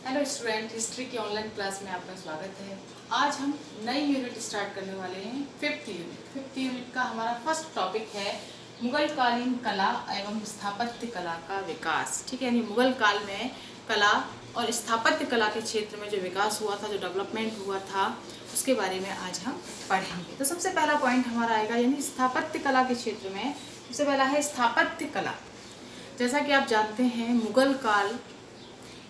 Hello student, history की online class में आपका स्वागत है। आज हम नई यूनिट स्टार्ट करने वाले हैं, फिफ्थ यूनिट का हमारा फर्स्ट टॉपिक है मुगल कालीन कला एवं स्थापत्य कला का विकास। ठीक है, यानी मुगल काल में कला और स्थापत्य कला के क्षेत्र में जो विकास हुआ था, जो डेवलपमेंट हुआ था, उसके बारे में आज हम पढ़ेंगे। तो सबसे पहला पॉइंट हमारा आएगा, यानी स्थापत्य कला के क्षेत्र में सबसे पहला है स्थापत्य कला। जैसा कि आप जानते हैं, मुगल काल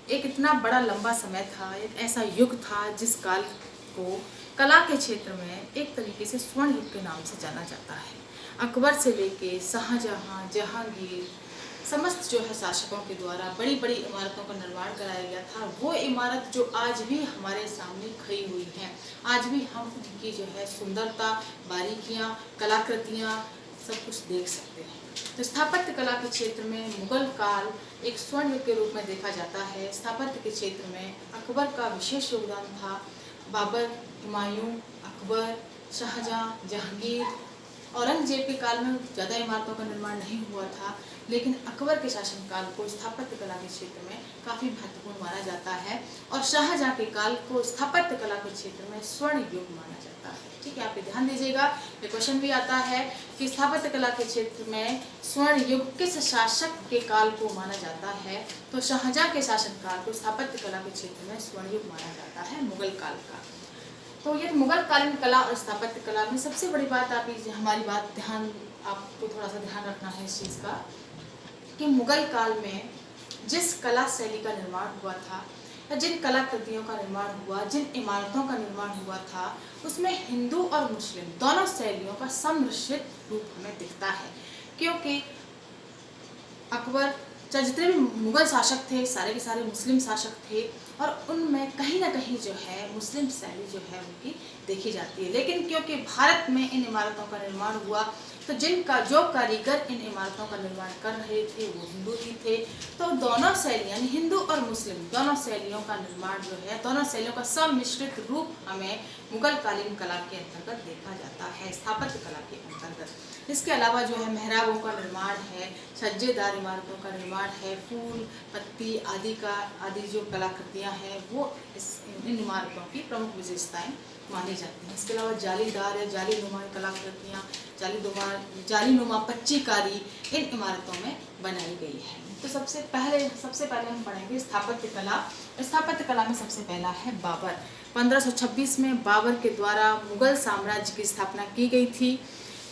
एक इतना बड़ा लंबा समय था, एक ऐसा युग था जिस काल को कला के क्षेत्र में एक तरीके से स्वर्ण युग के नाम से जाना जाता है। अकबर से लेके शाहजहां, जहांगीर, समस्त जो है शासकों के द्वारा बड़ी बड़ी इमारतों का निर्माण कराया गया था। वो इमारत जो आज भी हमारे सामने खड़ी हुई हैं, आज भी हम उनकी जो है सुंदरता, बारीकियां, कलाकृतियां सब कुछ देख सकते हैं। तो स्थापत्य कला के क्षेत्र में मुगल काल एक स्वर्ण युग के रूप में देखा जाता है। स्थापत्य के क्षेत्र में अकबर का विशेष योगदान था। बाबर, हुमायूं, अकबर, शाहजहां, जहांगीर, औरंगजेब के काल में ज़्यादा इमारतों का निर्माण नहीं हुआ था, लेकिन अकबर के शासनकाल को स्थापत्य कला के क्षेत्र में काफ़ी महत्वपूर्ण माना जाता है और शाहजहां के काल को स्थापत्य कला के क्षेत्र में स्वर्ण युग माना जाता है। ठीक है, आप ध्यान दीजिएगा, ये क्वेश्चन भी आता है कि स्थापत्य कला के क्षेत्र में स्वर्ण युग किस शासक के काल को माना जाता है। तो शाहजहां के शासनकाल को स्थापत्य कला के क्षेत्र में स्वर्ण युग माना जाता है, मुगल काल का। तो ये मुगल कालीन कला और स्थापत्य कला में सबसे बड़ी बात आपको थोड़ा सा ध्यान रखना है इस चीज़ का कि मुगल काल में जिस कला शैली का निर्माण हुआ था या जिन कलाकृतियों का निर्माण हुआ, जिन इमारतों का निर्माण हुआ था, उसमें हिंदू और मुस्लिम दोनों शैलियों का सम्मिश्रित रूप हमें दिखता है। क्योंकि अकबर, जितने भी मुगल शासक थे सारे के सारे मुस्लिम शासक थे और उनमें कहीं ना कहीं जो है मुस्लिम शैली जो है उनकी देखी जाती है। लेकिन क्योंकि भारत में इन इमारतों का निर्माण हुआ, तो जो कारीगर इन इमारतों का निर्माण कर रहे थे वो हिंदू ही थे। तो दोनों शैलियाँ, हिंदू और मुस्लिम दोनों शैलियों का निर्माण जो है, दोनों शैलियों का सम्मिश्रित रूप हमें मुगल कालीन कला के अंतर्गत देखा जाता है, स्थापत्य कला के अंतर्गत। इसके अलावा जो है मेहराबों का निर्माण है, छज्जेदार इमारतों का निर्माण है, फूल पत्ती आदि जो कलाकृतियाँ हैं वो इन इमारतों की प्रमुख विशेषताएं मानी जाती हैं। इसके अलावा जालीदार या जालीनुमा कलाकृतियाँ, जालीनुमा पच्चीकारी इन इमारतों में बनाई गई है। तो सबसे पहले हम पढ़ेंगे स्थापत्य कला। स्थापत्य कला में सबसे पहला है बाबर। 1526 में बाबर के द्वारा मुगल साम्राज्य की स्थापना की गई थी।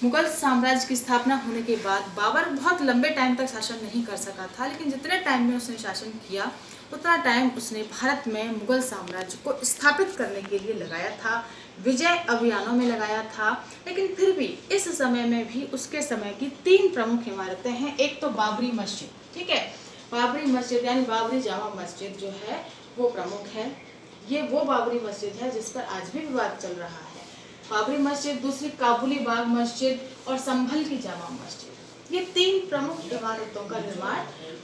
मुगल साम्राज्य की स्थापना होने के बाद बाबर बहुत लंबे टाइम तक शासन नहीं कर सका था, लेकिन जितने टाइम में उसने शासन किया उतना टाइम उसने भारत में मुगल साम्राज्य को स्थापित करने के लिए लगाया था, विजय अभियानों में लगाया था। लेकिन फिर भी इस समय में भी उसके समय की 3 प्रमुख इमारतें हैं। एक तो बाबरी मस्जिद, ठीक है, बाबरी मस्जिद यानी बाबरी जामा मस्जिद जो है वो प्रमुख है। ये वो बाबरी मस्जिद है जिस पर आज भी विवाद चल रहा है। बाबरी मस्जिद, दूसरी काबुली बाग मस्जिद और संभल की जामा मस्जिद, ये 3 प्रमुख इमारतों का निर्माण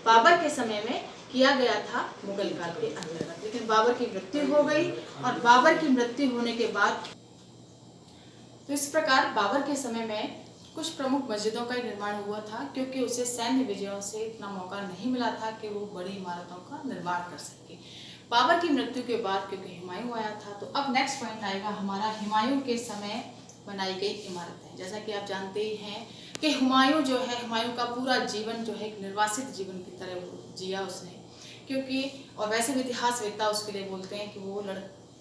बाबर के समय में किया गया था मुगल काल के अंतर्गत। लेकिन बाबर की मृत्यु हो गई और बाबर की मृत्यु होने के बाद तो इस प्रकार बाबर के समय में कुछ प्रमुख मस्जिदों का निर्माण हुआ था, क्योंकि उसे सैन्य विजयों से इतना मौका नहीं मिला था कि वो बड़ी इमारतों का निर्माण कर सके। बाबर की मृत्यु के बाद क्योंकि हुमायूं आया था, तो अब नेक्स्ट पॉइंट आएगा हमारा हुमायूं के समय बनाई गई इमारतें। जैसा कि आप जानते ही हैं कि हुमायूं का पूरा जीवन जो है एक निर्वासित जीवन की तरह जिया उसने, क्योंकि और वैसे भी इतिहासवेत्ता उसके लिए बोलते हैं कि वो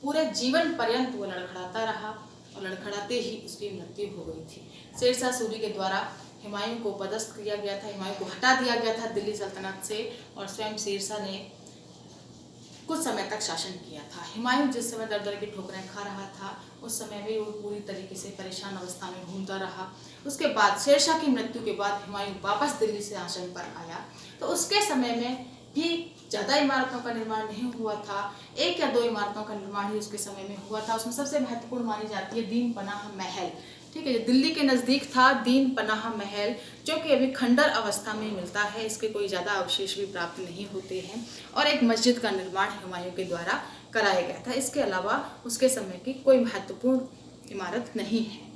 पूरे जीवन पर्यंत वो लड़खड़ाता रहा और लड़खड़ाते ही उसकी मृत्यु हो गई थी। शेरशाह सूरी के द्वारा हुमायूं को पदस्थ किया गया था, हुमायूं को हटा दिया गया था दिल्ली सल्तनत से, और स्वयं शेरशाह ने कुछ समय तक शासन किया था। हुमायूं जिस समय दर दर की ठोकरें खा रहा था, उस समय भी वो पूरी तरीके से परेशान अवस्था में घूमता रहा। उसके बाद शेरशाह की मृत्यु के बाद हुमायूं वापस दिल्ली से आसन पर आया, तो उसके समय में भी ज़्यादा इमारतों का निर्माण नहीं हुआ था, 1 या 2 इमारतों का निर्माण ही उसके समय में हुआ था। उसमें सबसे महत्वपूर्ण मानी जाती है दीन पनाह महल, ठीक है, दिल्ली के नज़दीक था दीन पनाह महल, जो कि अभी खंडर अवस्था में मिलता है, इसके कोई ज़्यादा अवशेष भी प्राप्त नहीं होते हैं। और एक मस्जिद का निर्माण हुमायूं के द्वारा कराया गया था। इसके अलावा उसके समय की कोई महत्वपूर्ण इमारत नहीं है।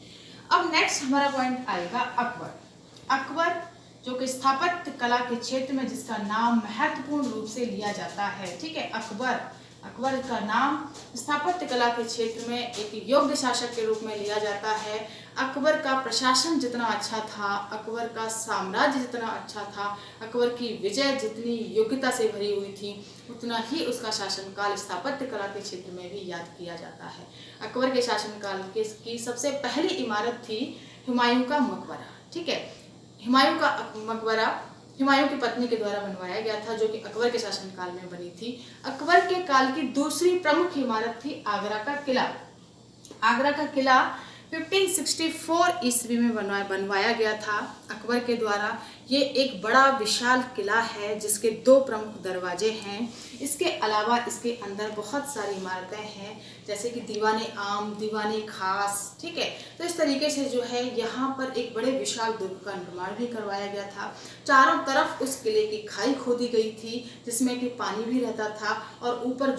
अब नेक्स्ट हमारा पॉइंट आएगा अकबर जो कि स्थापत्य कला के क्षेत्र में जिसका नाम महत्वपूर्ण रूप से लिया जाता है, ठीक है, अकबर अकबर का नाम स्थापत्य कला के क्षेत्र में एक योग्य शासक के रूप में लिया जाता है। अकबर का प्रशासन जितना अच्छा था, अकबर का साम्राज्य जितना अच्छा था, अकबर की विजय जितनी योग्यता से भरी हुई थी, उतना ही उसका शासनकाल स्थापत्य कला के क्षेत्र में भी याद किया जाता है। अकबर के शासनकाल की सबसे पहली इमारत थी हुमायूं का मकबरा। ठीक है, हुमायूं का मकबरा हुमायूं की पत्नी के द्वारा बनवाया गया था, जो कि अकबर के शासनकाल में बनी थी। अकबर के काल की दूसरी प्रमुख इमारत थी आगरा का किला। आगरा का किला 1564 ईस्वी में बनवाया गया था अकबर के द्वारा। ये एक बड़ा विशाल किला है जिसके 2 प्रमुख दरवाजे हैं। इसके अलावा इसके अंदर बहुत सारी इमारतें हैं, जैसे कि दीवाने आम, दीवाने खास। ठीक है, तो इस तरीके से जो है यहाँ पर एक बड़े विशाल दुर्ग का निर्माण भी करवाया गया था। चारों तरफ उस किले की खाई खोदी गई थी जिसमें कि पानी भी रहता था, और ऊपर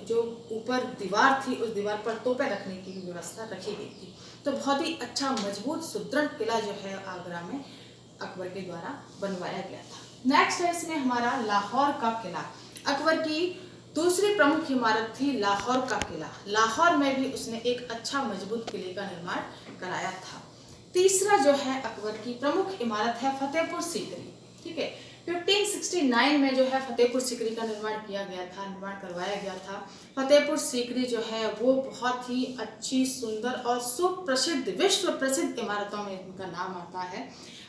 जो ऊपर दीवार थी उस दीवार पर तोपें रखने की भी व्यवस्था रखी गई थी। तो बहुत ही अच्छा मजबूत सुदृढ़ किला जो है आगरा में अकबर के द्वारा बनवाया गया था। नेक्स्ट है इसमें हमारा लाहौर का किला। अकबर की दूसरी प्रमुख इमारत थी लाहौर का किला। लाहौर में भी उसने एक अच्छा मजबूत किले का निर्माण कराया था। तीसरा जो है अकबर की प्रमुख इमारत है फतेहपुर सीकरी। ठीक है, 1569 में जो है फतेहपुर सीकरी का निर्माण करवाया गया था। फतेहपुर सीकरी जो है वो बहुत ही अच्छी, सुंदर और सुप्रसिद्ध, विश्व प्रसिद्ध इमारतों में इनका नाम आता है।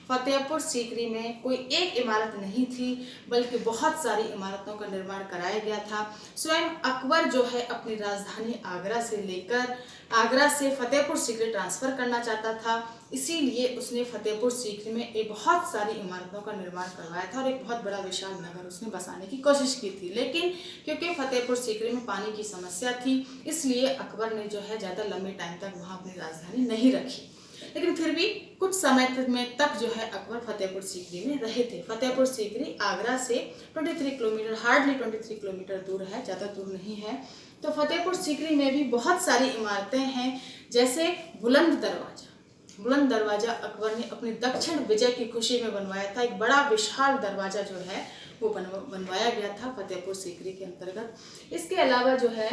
फतेहपुर सीकरी में कोई एक इमारत नहीं थी, बल्कि बहुत सारी इमारतों का निर्माण कराया गया था। स्वयं अकबर जो है अपनी राजधानी आगरा से फतेहपुर सीकरी ट्रांसफ़र करना चाहता था, इसीलिए उसने फतेहपुर सीकरी में एक बहुत सारी इमारतों का निर्माण करवाया था और एक बहुत बड़ा विशाल नगर उसने बसाने की कोशिश की थी। लेकिन क्योंकि फतेहपुर सीकरी में पानी की समस्या थी, इसलिए अकबर ने जो है ज़्यादा लंबे टाइम तक वहाँ अपनी राजधानी नहीं रखी। लेकिन फिर भी कुछ समय में तक जो है अकबर फतेहपुर सीकरी में रहे थे। फतेहपुर सीकरी आगरा से 23 किलोमीटर, हार्डली 23 किलोमीटर दूर है, ज़्यादा दूर नहीं है। तो फतेहपुर सीकरी में भी बहुत सारी इमारतें हैं, जैसे बुलंद दरवाज़ा। बुलंद दरवाज़ा अकबर ने अपनी दक्षिण विजय की खुशी में बनवाया था। एक बड़ा विशाल दरवाज़ा जो है वो बनवाया गया था फतेहपुर सीकरी के अंतर्गत। इसके अलावा जो है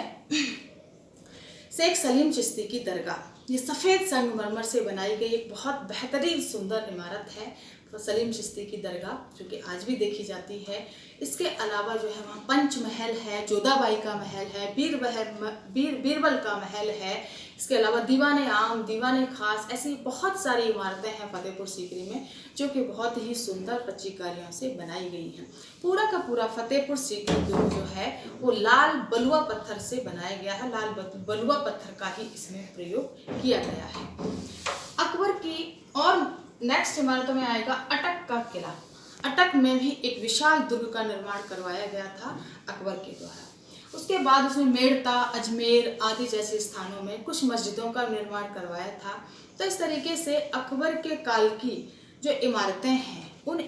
शेख सलीम चिश्ती की दरगाह, ये सफ़ेद संगमरमर से बनाई गई एक बहुत बेहतरीन सुंदर इमारत है सलीम चिश्ती की दरगाह, जो कि आज भी देखी जाती है। इसके अलावा जो है वहाँ पंचमहल है, जोधाबाई का महल है, बीरबल का महल है। इसके अलावा दीवाने आम, दीवाने खास, ऐसी बहुत सारी इमारतें हैं फतेहपुर सीकरी में जो कि बहुत ही सुंदर कच्चीकारियों से बनाई गई हैं। पूरा का पूरा फतेहपुर सीकरी दुर्ग जो है वो लाल बलुआ पत्थर से बनाया गया है। लाल बलुआ पत्थर का ही इसमें प्रयोग किया गया है। अकबर की और नेक्स्ट इमारतों में आएगा अटक का किला। अटक में भी एक विशाल दुर्ग का निर्माण करवाया गया था अकबर के द्वारा। उसके बाद उसने मेड़ता, अजमेर आदि जैसे स्थानों में कुछ मस्जिदों का निर्माण करवाया था। तो इस तरीके से अकबर के काल की जो इमारतें हैं उन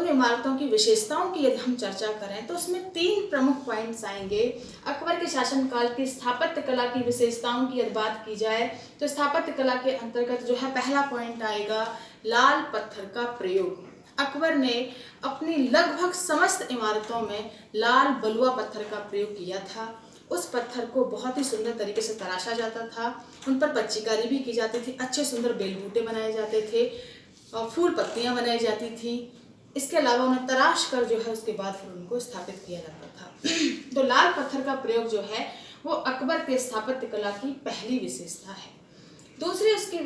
इमारतों की विशेषताओं की यदि हम चर्चा करें तो उसमें 3 प्रमुख पॉइंट्स आएंगे। अकबर के शासनकाल की स्थापत्य कला की विशेषताओं की यदि बात की जाए तो स्थापत्य कला के अंतर्गत जो है पहला पॉइंट आएगा लाल पत्थर का प्रयोग। अकबर ने अपनी लगभग समस्त इमारतों में लाल बलुआ पत्थर का प्रयोग किया था। उस पत्थर को बहुत ही सुंदर तरीके से तराशा जाता था, उन पर पच्चीकारी भी की जाती थी, अच्छे सुंदर बेल बूटे बनाए जाते थे और फूल पत्तियां बनाई जाती थी। इसके अलावा उन्हें तराश कर जो है उसके बाद फिर उनको स्थापित किया जाता था। तो लाल पत्थर का प्रयोग जो है वो अकबर के स्थापत्य कला की पहली विशेषता है। दूसरी उसकी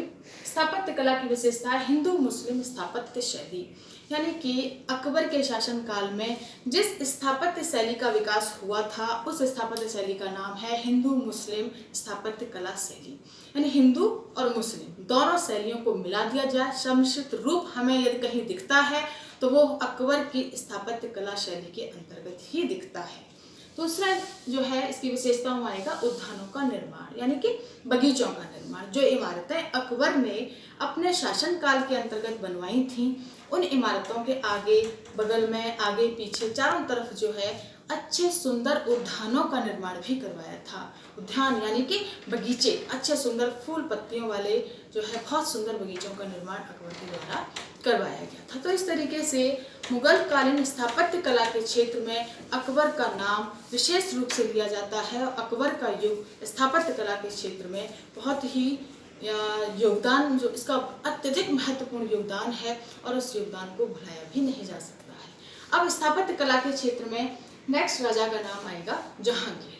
स्थापत्य कला की विशेषता है हिंदू मुस्लिम स्थापत्य शैली, यानी कि अकबर के शासनकाल में जिस स्थापत्य शैली का विकास हुआ था उस स्थापत्य शैली का नाम है हिंदू मुस्लिम स्थापत्य कला शैली। यानी हिंदू और मुस्लिम दोनों शैलियों को मिला दिया जाए, सम्मिश्रित रूप हमें यदि कहीं दिखता है तो वो अकबर की स्थापत्य कला शैली के अंतर्गत ही दिखता है। दूसरा जो है इसकी विशेषताओं में आएगा उद्यानों का निर्माण, यानी कि बगीचों का निर्माण। जो इमारतें अकबर ने अपने शासनकाल के अंतर्गत बनवाई थीं उन इमारतों के आगे बगल में, आगे पीछे, चारों तरफ जो है अच्छे सुंदर उद्यानों का निर्माण भी करवाया था। उद्यान यानी कि बगीचे, अच्छे सुंदर फूल पत्तियों वाले जो है बहुत सुंदर बगीचों का निर्माण अकबर के द्वारा करवाया गया था। तो इस तरीके से मुगल कालीन स्थापत्य कला के क्षेत्र में अकबर का नाम विशेष रूप से लिया जाता है। अकबर का युग स्थापत्य कला के क्षेत्र में बहुत ही योगदान, जो इसका अत्यधिक महत्वपूर्ण योगदान है और उस योगदान को भुलाया भी नहीं जा सकता है। अब स्थापत्य कला के क्षेत्र में नेक्स्ट राजा का नाम आएगा जहांगीर।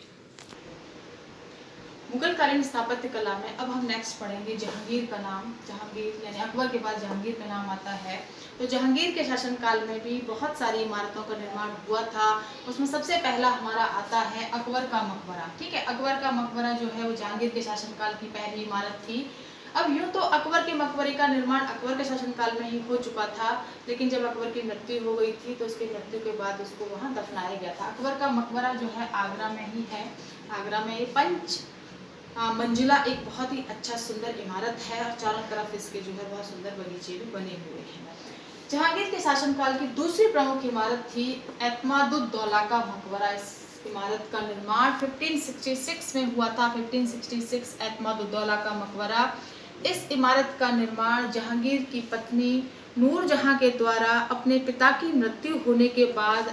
मुगल कालीन स्थापत्य कला में अब हम नेक्स्ट पढ़ेंगे जहांगीर का नाम। जहांगीर यानी अकबर के बाद जहांगीर का नाम आता है। तो जहांगीर के शासनकाल में भी बहुत सारी इमारतों का निर्माण हुआ था। उसमें सबसे पहला हमारा आता है अकबर का मकबरा। ठीक है, अकबर का मकबरा जो है वो जहांगीर के शासनकाल की पहली इमारत थी। अब यूँ तो अकबर के मकबरे का निर्माण अकबर के शासनकाल में ही हो चुका था, लेकिन जब अकबर की मृत्यु हो गई थी तो उसकी मृत्यु के बाद उसको वहाँ दफनाया गया था। अकबर का मकबरा जो है आगरा में ही है। आगरा में ये 5 मंजिला एक बहुत ही अच्छा सुंदर इमारत है और चारों तरफ इसके जो है बहुत सुंदर बगीचे भी बने हुए हैं। जहांगीर के शासनकाल की दूसरी प्रमुख इमारत थी एतमादुद्दौला का मकबरा। इस इमारत का निर्माण 1566 में हुआ था। 1566 एतमादुद्दौला का मकबरा। इस इमारत का निर्माण जहांगीर की पत्नी नूरजहां के द्वारा अपने पिता की मृत्यु होने के बाद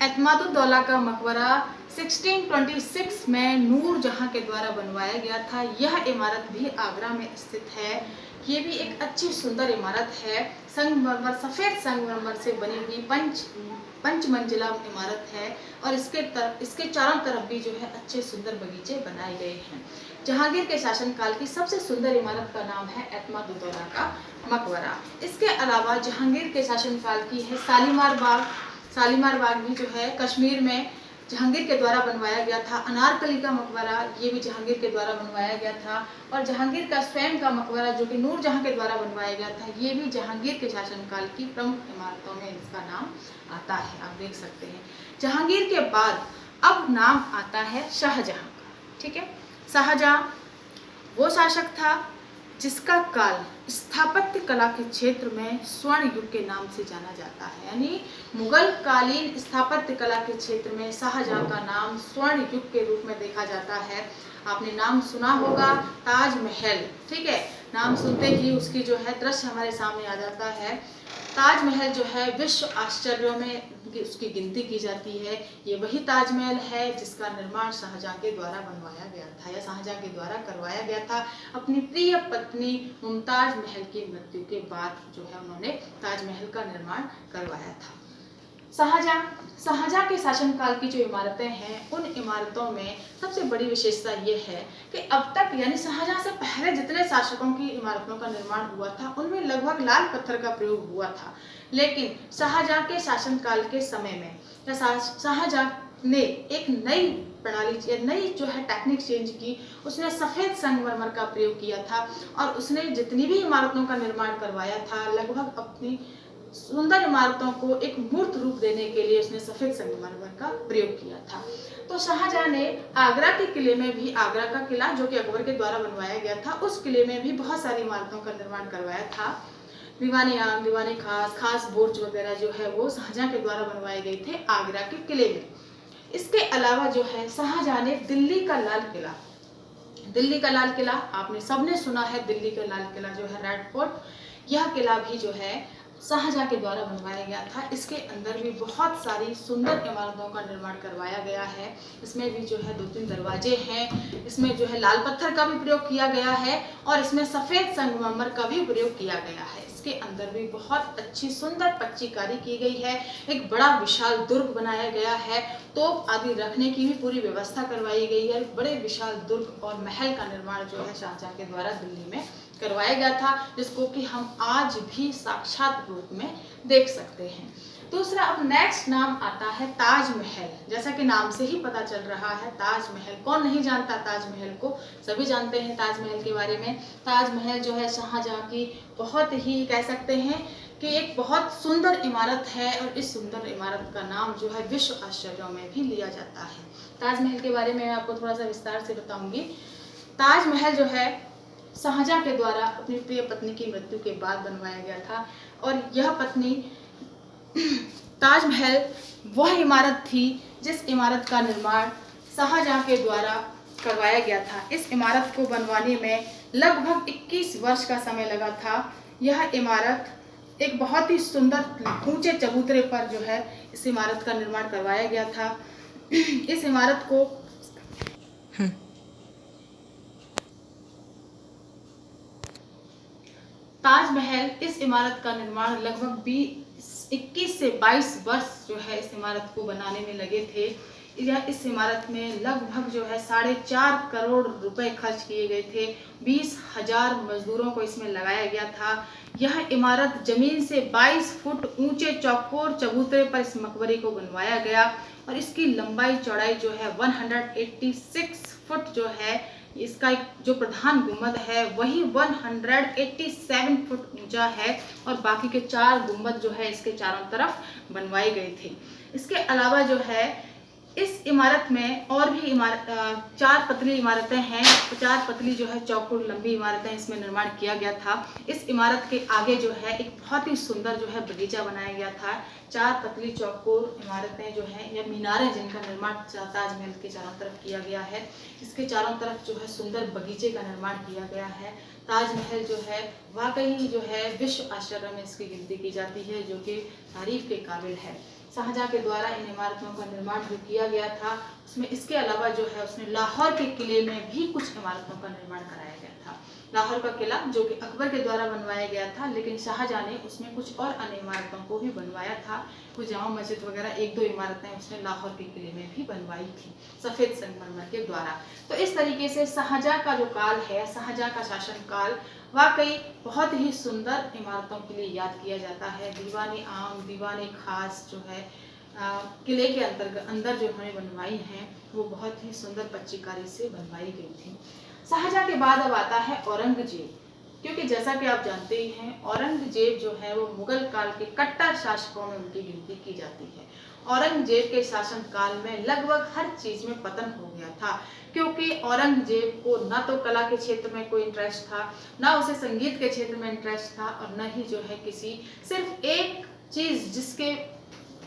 एतमादुद्दौला का मकबरा 1626 में नूरजहां के द्वारा बनवाया गया था। यह इमारत भी आगरा में स्थित है। ये भी एक अच्छी सुंदर इमारत है। संगमरमर, सफ़ेद संगमरमर से बनी हुई पंच मंजिला इमारत है और इसके चारों तरफ भी जो है अच्छे सुंदर बगीचे बनाए गए हैं। जहांगीर के शासनकाल की सबसे सुंदर इमारत का नाम है एतमादुद्दौला का मकबरा। इसके अलावा जहांगीर के शासनकाल की है शालीमार बाग। शालीमार बाग भी जो है कश्मीर में जहांगीर के द्वारा बनवाया गया था। अनारकली का मकबरा ये भी जहांगीर के द्वारा बनवाया गया था और जहांगीर का स्वयं का मकबरा जो कि नूरजहां के द्वारा बनवाया गया था, ये भी जहांगीर के शासनकाल की प्रमुख इमारतों में इसका नाम आता है। आप देख सकते हैं। जहांगीर के बाद अब नाम आता है शाहजहां का। ठीक है, शाहजहां वो शासक था जिसका काल स्थापत्य कला के क्षेत्र में स्वर्ण युग के नाम से जाना जाता है। यानी मुगल कालीन स्थापत्य कला के क्षेत्र में शाहजहां का नाम स्वर्ण युग के रूप में देखा जाता है। आपने नाम सुना होगा ताजमहल। ठीक है, नाम सुनते ही उसकी जो है दृश्य हमारे सामने आ जाता है। ताजमहल जो है विश्व आश्चर्यों में उसकी गिनती की जाती है। ये वही ताजमहल है जिसका निर्माण शाहजहां के द्वारा बनवाया गया था या शाहजहां के द्वारा करवाया गया था। अपनी प्रिय पत्नी मुमताज महल की मृत्यु के बाद जो है उन्होंने ताजमहल का निर्माण करवाया था। शाहजहां के शासनकाल की जो इमारतें हैं उन इमारतों में सबसे बड़ी विशेषता ये है कि अब तक यानी शाहजहां से पहले जितने शासकों की इमारतों का निर्माण हुआ था उनमें लगभग लाल पत्थर का प्रयोग हुआ था, लेकिन शाहजहां के शासनकाल के समय में शाहजहां ने एक नई प्रणाली, नई जो है टेक्निक चेंज की। उसने सफ़ेद संगमरमर का प्रयोग किया था और उसने जितनी भी इमारतों का निर्माण करवाया था लगभग अपनी सुंदर इमारतों को एक मूर्त रूप देने के लिए उसने सफ़ेद संगमरमर का प्रयोग किया था। तो शाहजहां ने आगरा के किले में भी, आगरा का किला जो कि अकबर के द्वारा बनवाया गया था, उस किले में भी बहुत सारी इमारतों का निर्माण करवाया था। दीवाने आम, दीवाने खास बुर्ज वगैरह जो है वो शाहजहां के द्वारा बनवाए गए थे आगरा के किले में। इसके अलावा जो है शाहजहां ने दिल्ली का लाल किला आपने सबने सुना है। दिल्ली का लाल किला जो है रेड फोर्ट, यह किला भी जो है शाहजहां के द्वारा बनवाया गया था। इसके अंदर भी बहुत सारी सुंदर इमारतों का निर्माण करवाया गया है। इसमें भी जो है 2-3 दरवाजे हैं। इसमें जो है लाल पत्थर का भी प्रयोग किया गया है और इसमें सफ़ेद संगमरमर का भी प्रयोग किया गया है। इसके अंदर भी बहुत अच्छी सुंदर पच्चीकारी की गई है। एक बड़ा विशाल दुर्ग बनाया गया है। तोप आदि रखने की भी पूरी व्यवस्था करवाई गई है। बड़े विशाल दुर्ग और महल का निर्माण जो है शाहजहां के द्वारा दिल्ली में करवाया गया था, जिसको कि हम आज भी साक्षात रूप में देख सकते हैं। दूसरा अब नेक्स्ट नाम आता है ताजमहल। जैसा कि नाम से ही पता चल रहा है ताजमहल, कौन नहीं जानता ताजमहल को, सभी जानते हैं ताजमहल के बारे में। ताजमहल जो है शाहजहां की बहुत ही कह सकते हैं कि एक बहुत सुंदर इमारत है और इस सुंदर इमारत का नाम जो है विश्व आश्चर्यों में भी लिया जाता है। ताजमहल के बारे में आपको थोड़ा सा विस्तार से बताऊंगी। ताजमहल जो है शाहजहां के द्वारा अपनी प्रिय पत्नी की मृत्यु के बाद बनवाया गया था। और यह पत्नी ताजमहल वह इमारत थी जिस इमारत का निर्माण शाहजहां के द्वारा करवाया गया था। इस इमारत को बनवाने में लगभग 21 वर्ष का समय लगा था। यह इमारत एक बहुत ही सुंदर ऊंचे चबूतरे पर जो है इस इमारत का निर्माण करवाया गया था। इस इमारत को ताजमहल, इस इमारत का निर्माण लगभग 21 से 22 वर्ष जो है इस इमारत को बनाने में लगे थे। इस इमारत में लगभग जो है 4.5 करोड़ रुपए खर्च किए गए थे। 20,000 मजदूरों को इसमें लगाया गया था। यह इमारत जमीन से 22 फुट ऊंचे चौकोर चबूतरे पर इस मकबरे को बनवाया गया और इसकी लंबाई चौड़ाई जो है 186 फुट जो है। इसका एक जो प्रधान गुंबद है वही 187 फुट ऊंचा है और बाकी के 4 गुंबद जो है इसके चारों तरफ बनवाए गए थे। इसके अलावा जो है इस इमारत में और भी 4 पतली इमारतें हैं। 4 पतली जो है चौकोर लंबी इमारतें इसमें निर्माण किया गया था। इस इमारत के आगे जो है एक बहुत ही सुंदर जो है बगीचा बनाया गया था। 4 पतली चौकोर इमारतें जो हैं या मीनारें जिनका निर्माण ताजमहल के चारों तरफ किया गया है। इसके चारों तरफ जो है सुंदर बगीचे का निर्माण किया गया है। ताजमहल जो है वाकई जो है विश्व आश्चर्य में इसकी गिनती की जाती है, जो कि तारीफ के काबिल है। शाहजहां के द्वारा इन इमारतों का निर्माण जो किया गया था उसमें इसके अलावा जो है उसने लाहौर के किले में भी कुछ इमारतों का निर्माण कराया गया था। लाहौर का किला जो कि अकबर के द्वारा बनवाया गया था, लेकिन शाहजहां ने उसमें कुछ और अन्य इमारतों को भी बनवाया था। कुछ जामा मस्जिद वगैरह 1-2 इमारतें उसने लाहौर के किले में भी बनवाई थी सफ़ेद संगमरमर के द्वारा। तो इस तरीके से शाहजहां का जो काल है, शाहजहां का शासन काल वाकई बहुत ही सुंदर इमारतों के लिए याद किया जाता है। दीवाने आम, दीवाने खास जो है किले के अंदर जो हमें बनवाई हैं वो बहुत ही सुंदर पच्चीकारी से बनवाई गई थी। शाहजहां के बाद अब आता है औरंगजेब, क्योंकि जैसा कि आप जानते ही हैं औरंगजेब जो है वो मुगल काल के कट्टर शासकों में उनकी गिनती की जाती है। औरंगजेब के शासन काल में लगभग हर चीज में पतन हो गया था, क्योंकि औरंगजेब को न तो कला के क्षेत्र में कोई इंटरेस्ट था, न उसे संगीत के क्षेत्र में इंटरेस्ट था और न ही जो है किसी सिर्फ एक चीज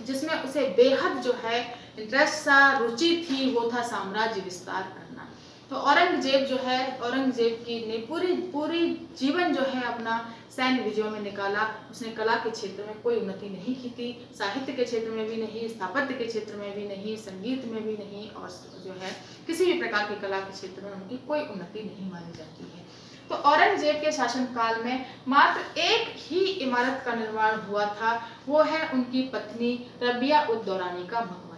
जिसमें उसे बेहद जो है इंटरेस्ट सा, रुचि थी, वो था साम्राज्य विस्तार करना। तो औरंगजेब जो है, औरंगजेब की ने पूरी जीवन जो है अपना सैन्य विजयों में निकाला। उसने कला के क्षेत्र में कोई उन्नति नहीं की थी, साहित्य के क्षेत्र में भी नहीं, स्थापत्य के क्षेत्र में भी नहीं, संगीत में भी नहीं और जो है किसी भी प्रकार की कला के क्षेत्र में उनकी कोई उन्नति नहीं मानी जाती है। तो औरंगजेब के शासनकाल में मात्र एक ही इमारत का निर्माण हुआ था, वो है उनकी पत्नी रबिया उद दौरानी का मकबरा,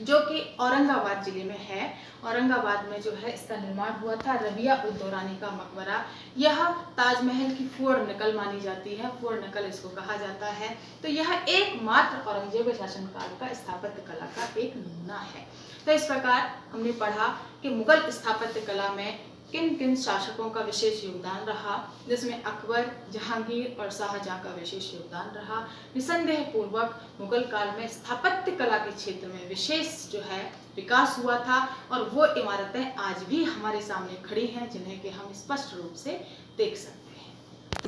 जो कि औरंगाबाद जिले में है। औरंगाबाद में जो है इसका निर्माण हुआ था रबिया उद दौरानी का मकबरा। यह ताजमहल की फुअर नकल मानी जाती है, फुअर नकल इसको कहा जाता है। तो यह एकमात्र औरंगजेब के शासनकाल का स्थापत्य कला का एक नमूना है। तो इस प्रकार हमने पढ़ा कि मुगल स्थापत्य कला में किन किन शासकों का विशेष योगदान रहा, जिसमें अकबर, जहांगीर और शाहजहां का विशेष योगदान रहा। निसंदेह पूर्वक मुगल काल में स्थापत्य कला के क्षेत्र में विशेष जो है विकास हुआ था और वो इमारतें आज भी हमारे सामने खड़ी हैं, जिन्हें कि हम स्पष्ट रूप से देख सकते हैं।